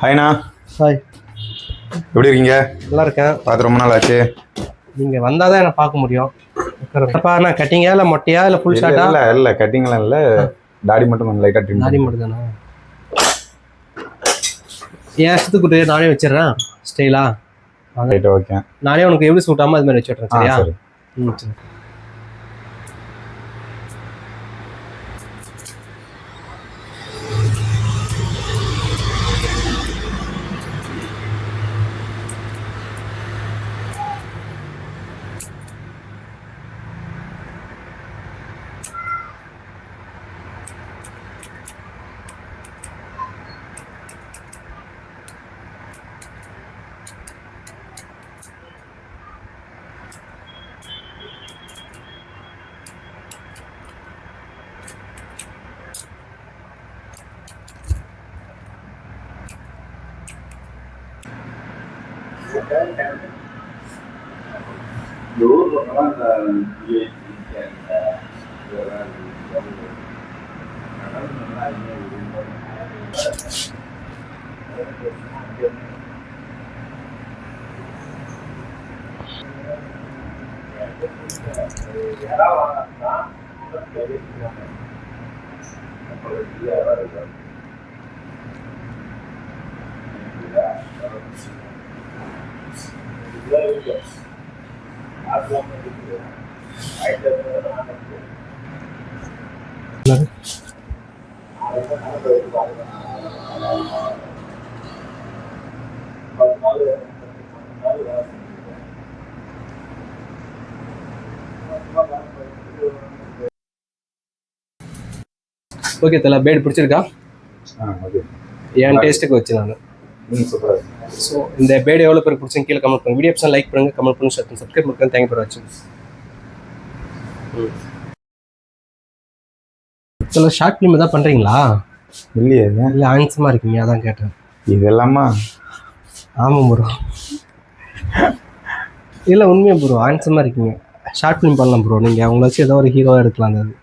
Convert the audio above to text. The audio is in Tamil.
ஹாய்ண்ணா. ஹாய். எப்படி இருக்கீங்க? நல்லா இருக்கேன். பார்த்து ரொம்ப நாள் ஆச்சு. நீங்கள் வந்தால் தான் என்னை பார்க்க முடியும். அப்பா நான் கட்டிங்கா இல்லை மொட்டையா இல்லை ஃபுல் ஷார்ட்டா? இல்லை கட்டிங்லாம் இல்லை, தாடி மட்டும் கொஞ்சம் லைட்டாக ட்ரிம். தாடி மட்டும் தானே? என் இஷ்டத்துக்கு நானே வச்சிடுறேன் ஸ்டைலா. Right, okay. நானே உனக்கு எப்படி சூட்டாமல் அது மாதிரி வச்சு விட்றேன். சரியா? சரி. சரி. ஓகே தல, பேட் பிடிச்சிருக்கா? என் டேஸ்ட்டுக்கு வச்சு நான் ஸோ இந்த பேட் எவ்வளோ பேருக்கு பிடிச்சி கீழே கமெண்ட் பண்ணுங்க. வீடியோ லைக் பண்ணுங்க, கமெண்ட் பண்ணுங்க, சப்ஸ்கிரைப் பண்ணுங்க. தேங்க்யூ ஃபார் வாட்சிங். சில ஷார்ட் ஃபிலிம் தான் பண்ணுறீங்களா? இல்லையே. இல்லை ஹேண்ட்ஸமாக இருக்கீங்க, அதான் கேட்டேன். இது எல்லாமா? ஆமாம் ப்ரோ. இல்லை உண்மையாக ப்ரோ, ஹேண்ட்ஸமாக இருக்கீங்க. ஷார்ட் ஃபிலிம் பண்ணலாம் ப்ரோ. நீங்கள் அவங்கள வச்சு ஏதோ ஒரு ஹீரோவாக எடுக்கலாம். அது